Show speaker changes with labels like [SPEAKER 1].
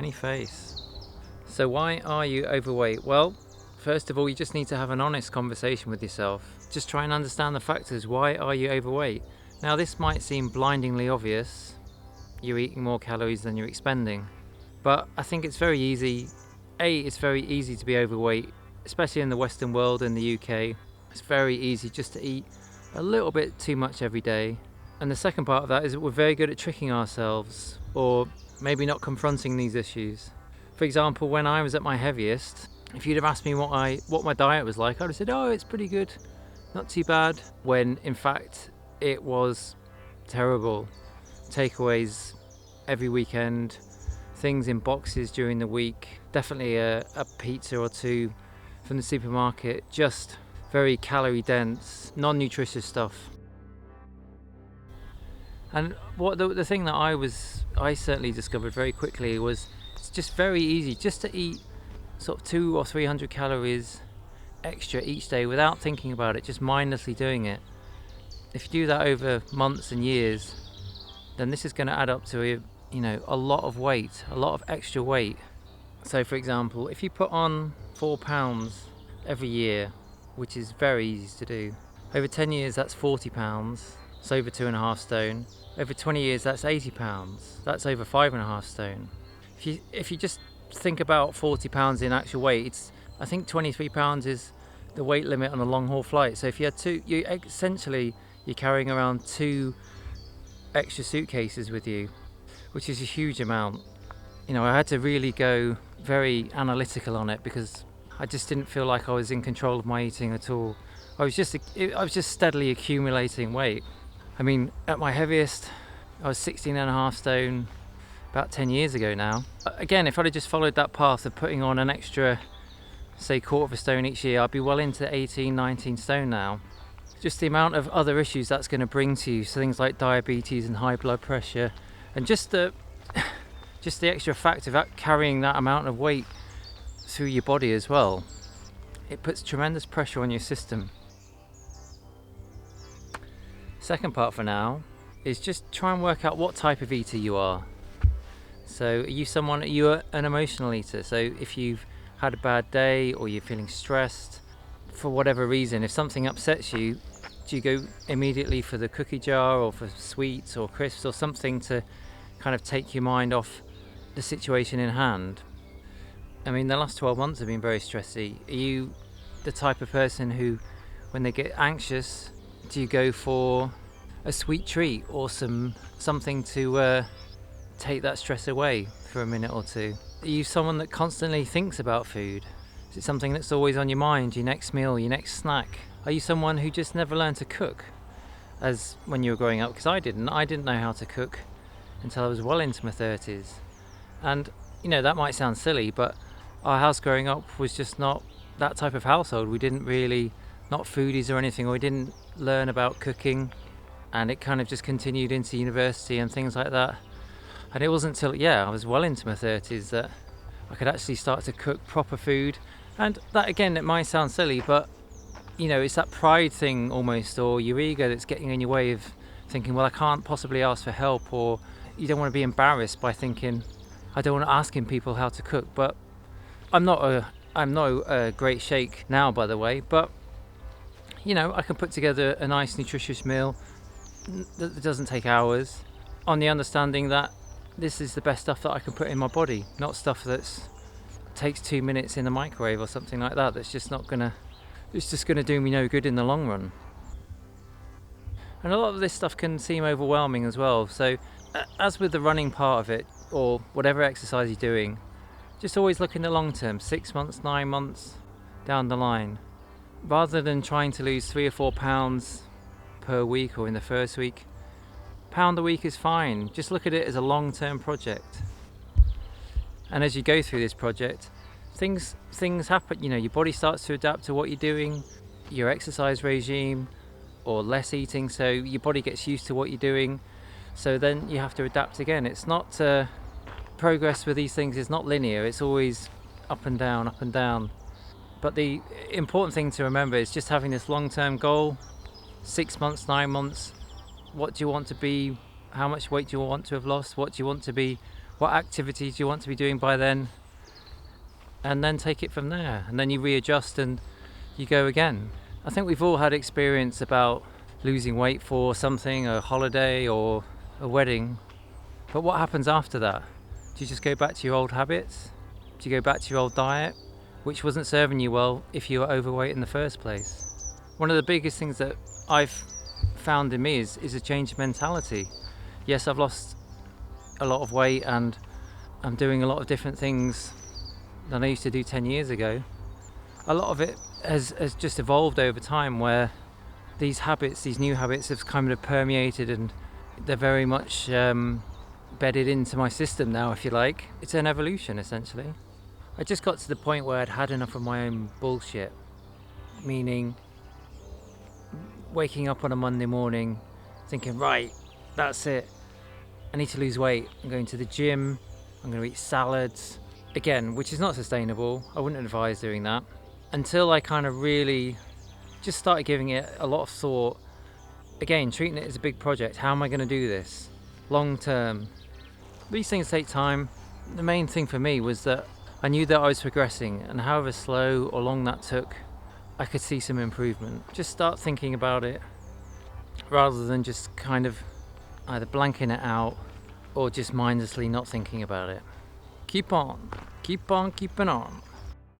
[SPEAKER 1] funny face. So why are you overweight? Well, first of all, you just need to have an honest conversation with yourself. Just try and understand the factors. Why are you overweight? Now, this might seem blindingly obvious. You're eating more calories than you're expending. But I think it's very easy. It's very easy to be overweight, especially in the Western world, in the UK. It's very easy just to eat a little bit too much every day. And the second part of that is that we're very good at tricking ourselves, or maybe not confronting these issues. For example, when I was at my heaviest, if you'd have asked me what my diet was like, I'd have said, oh, it's pretty good, not too bad, when in fact it was terrible. Takeaways every weekend, things in boxes during the week, definitely a pizza or two from the supermarket, just very calorie dense, non-nutritious stuff. And what the thing that I certainly discovered very quickly was it's just very easy just to eat sort of 200 or 300 calories extra each day without thinking about it, just mindlessly doing it. If you do that over months and years, then this is going to add up to a lot of weight, a lot of extra weight. So for example, if you put on 4 pounds every year, which is very easy to do, over 10 years that's 40 pounds, it's over 2.5 stone. Over 20 years that's 80 pounds, that's over 5.5 stone. If you just think about 40 pounds in actual weight, I think 23 pounds is the weight limit on a long haul flight. So if you had you're carrying around 2 extra suitcases with you, which is a huge amount. I had to really go very analytical on it because I just didn't feel like I was in control of my eating at all. I was just steadily accumulating weight. I mean, at my heaviest, I was 16.5 stone about 10 years ago now. Again, if I'd have just followed that path of putting on an extra, say, 1/4 stone each year, I'd be well into 18, 19 stone now. Just the amount of other issues that's going to bring to you, so things like diabetes and high blood pressure, and just the extra fact of carrying that amount of weight through your body as well, it puts tremendous pressure on your system. Second part for now is just try and work out what type of eater you are. So are you an emotional eater? So if you've had a bad day or you're feeling stressed for whatever reason, if something upsets you, do you go immediately for the cookie jar or for sweets or crisps or something to kind of take your mind off the situation in hand? I mean, the last 12 months have been very stressy. Are you the type of person who, when they get anxious, do you go for a sweet treat or something to take that stress away for a minute or two? Are you someone that constantly thinks about food? Is it something that's always on your mind, your next meal, your next snack? Are you someone who just never learned to cook, as when you were growing up? Because I didn't know how to cook until I was well into my 30s. And that might sound silly, but our house growing up was just not that type of household. We didn't really, not foodies or anything, or we didn't learn about cooking, and it kind of just continued into university and things like that. And it wasn't until I was well into my 30s that I could actually start to cook proper food. And that, again, it might sound silly, but it's that pride thing almost, or your ego that's getting in your way of thinking, well, I can't possibly ask for help, or you don't want to be embarrassed by thinking, I don't want to asking people how to cook. But I'm not a great shake now, by the way, but I can put together a nice nutritious meal that doesn't take hours, on the understanding that this is the best stuff that I can put in my body, not stuff that takes 2 minutes in the microwave or something like that. It's just gonna do me no good in the long run. And a lot of this stuff can seem overwhelming as well. So as with the running part of it, or whatever exercise you're doing, just always look in the long term, 6 months, 9 months down the line, rather than trying to lose 3 or 4 pounds per week or in the first week. Pound a week is fine. Just look at it as a long-term project. And as you go through this project, things happen. Your body starts to adapt to what you're doing, your exercise regime, or less eating, so your body gets used to what you're doing. So then you have to adapt again. It's not progress with these things is not linear. It's always up and down, up and down. But the important thing to remember is just having this long-term goal, 6 months, 9 months. What do you want to be? How much weight do you want to have lost? What do you want to be what activities you want to be doing by then, and then take it from there. And then you readjust and you go again. I think we've all had experience about losing weight for something, a holiday or a wedding. But what happens after that? Do you just go back to your old habits? Do you go back to your old diet, which wasn't serving you well if you were overweight in the first place? One of the biggest things that I've found in me is a change of mentality. Yes, I've lost a lot of weight and I'm doing a lot of different things than I used to do 10 years ago. A lot of it has just evolved over time, where these habits, these new habits, have kind of permeated and they're very much bedded into my system now, if you like. It's an evolution, essentially. I just got to the point where I'd had enough of my own bullshit, meaning waking up on a Monday morning thinking, right, that's it, I need to lose weight. I'm going to the gym, I'm going to eat salads, again, which is not sustainable. I wouldn't advise doing that. Until I kind of really just started giving it a lot of thought, again, treating it as a big project. How am I going to do this long term? These things take time. The main thing for me was that I knew that I was progressing, and however slow or long that took, I could see some improvement. Just start thinking about it rather than just kind of either blanking it out or just mindlessly not thinking about it. Keep on keeping on.